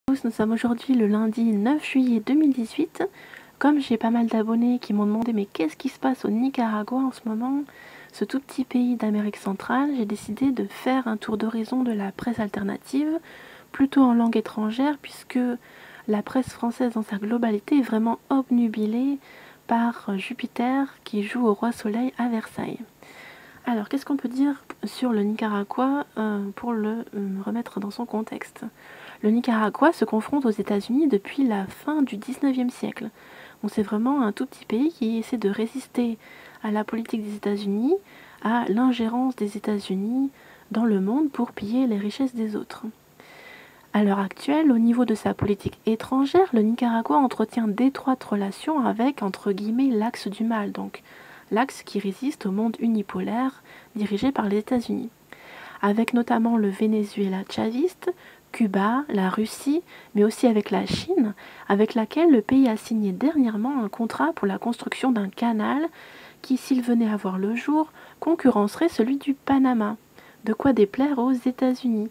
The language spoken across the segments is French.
Nous sommes aujourd'hui le lundi 9 juillet 2018. Comme j'ai pas mal d'abonnés qui m'ont demandé mais qu'est-ce qui se passe au Nicaragua en ce moment, ce tout petit pays d'Amérique centrale, j'ai décidé de faire un tour d'horizon de la presse alternative, plutôt en langue étrangère, puisque la presse française dans sa globalité est vraiment obnubilée par Jupiter qui joue au roi soleil à Versailles. Alors, qu'est-ce qu'on peut dire sur le Nicaragua pour le remettre dans son contexte? Le Nicaragua se confronte aux États-Unis depuis la fin du 19e siècle. Donc c'est vraiment un tout petit pays qui essaie de résister à la politique des États-Unis, à l'ingérence des États-Unis dans le monde pour piller les richesses des autres. À l'heure actuelle, au niveau de sa politique étrangère, le Nicaragua entretient d'étroites relations avec, entre guillemets, l'axe du mal, donc l'axe qui résiste au monde unipolaire dirigé par les États-Unis, avec notamment le Venezuela chaviste, Cuba, la Russie, mais aussi avec la Chine, avec laquelle le pays a signé dernièrement un contrat pour la construction d'un canal qui, s'il venait à voir le jour, concurrencerait celui du Panama. De quoi déplaire aux États-Unis.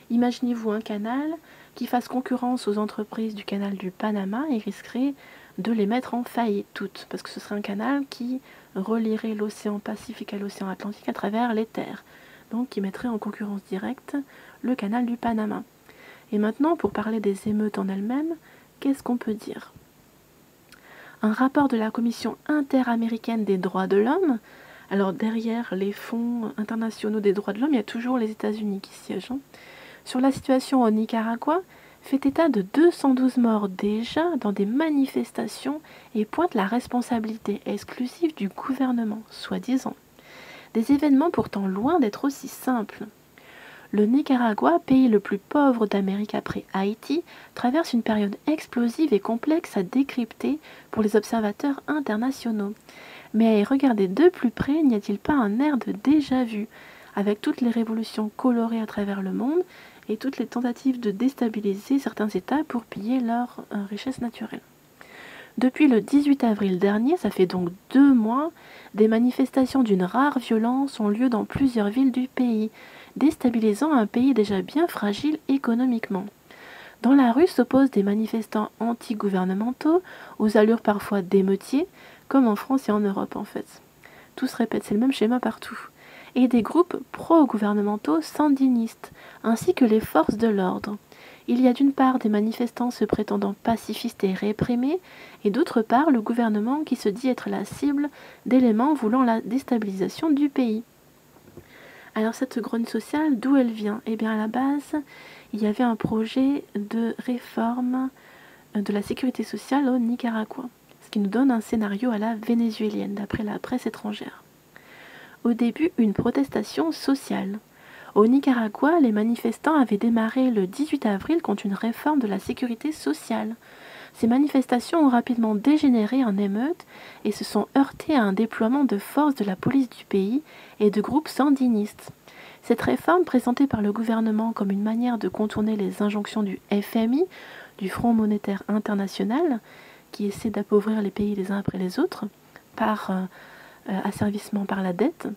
Imaginez-vous un canal qui fasse concurrence aux entreprises du canal du Panama et risquerait de les mettre en faillite toutes, parce que ce serait un canal qui relierait l'océan Pacifique à l'océan Atlantique à travers les terres, donc qui mettrait en concurrence directe le canal du Panama. Et maintenant, pour parler des émeutes en elles-mêmes, qu'est-ce qu'on peut dire? Un rapport de la Commission interaméricaine des droits de l'homme, alors derrière les fonds internationaux des droits de l'homme, il y a toujours les États-Unis qui siègent, sur la situation au Nicaragua, fait état de 212 morts déjà dans des manifestations et pointe la responsabilité exclusive du gouvernement, soi-disant. Des événements pourtant loin d'être aussi simples. Le Nicaragua, pays le plus pauvre d'Amérique après Haïti, traverse une période explosive et complexe à décrypter pour les observateurs internationaux. Mais à y regarder de plus près, n'y a-t-il pas un air de déjà-vu, avec toutes les révolutions colorées à travers le monde et toutes les tentatives de déstabiliser certains États pour piller leurs richesses naturelles. Depuis le 18 avril dernier, ça fait donc 2 mois, des manifestations d'une rare violence ont lieu dans plusieurs villes du pays, déstabilisant un pays déjà bien fragile économiquement. Dans la rue s'opposent des manifestants anti-gouvernementaux, aux allures parfois d'émeutiers, comme en France et en Europe en fait. Tout se répète, c'est le même schéma partout. Et des groupes pro-gouvernementaux sandinistes, ainsi que les forces de l'ordre. Il y a d'une part des manifestants se prétendant pacifistes et réprimés, et d'autre part le gouvernement qui se dit être la cible d'éléments voulant la déstabilisation du pays. Alors cette grogne sociale, d'où elle vient? Eh bien à la base, il y avait un projet de réforme de la sécurité sociale au Nicaragua, ce qui nous donne un scénario à la vénézuélienne, d'après la presse étrangère. Au début, une protestation sociale. Au Nicaragua, les manifestants avaient démarré le 18 avril contre une réforme de la sécurité sociale. Ces manifestations ont rapidement dégénéré en émeutes et se sont heurtées à un déploiement de forces de la police du pays et de groupes sandinistes. Cette réforme, présentée par le gouvernement comme une manière de contourner les injonctions du FMI, du Fonds monétaire international, qui essaie d'appauvrir les pays les uns après les autres, par asservissement par la dette,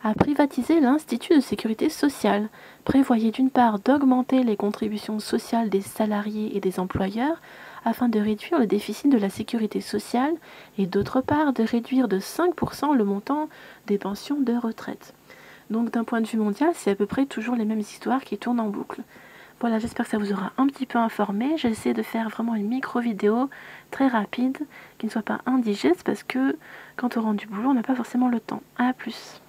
a privatisé l'Institut de sécurité sociale, prévoyait d'une part d'augmenter les contributions sociales des salariés et des employeurs afin de réduire le déficit de la sécurité sociale et d'autre part de réduire de 5% le montant des pensions de retraite. Donc d'un point de vue mondial, c'est à peu près toujours les mêmes histoires qui tournent en boucle. Voilà, j'espère que ça vous aura un petit peu informé. J'essaie de faire vraiment une micro-vidéo très rapide, qui ne soit pas indigeste, parce que quand on rentre du boulot, on n'a pas forcément le temps. A plus.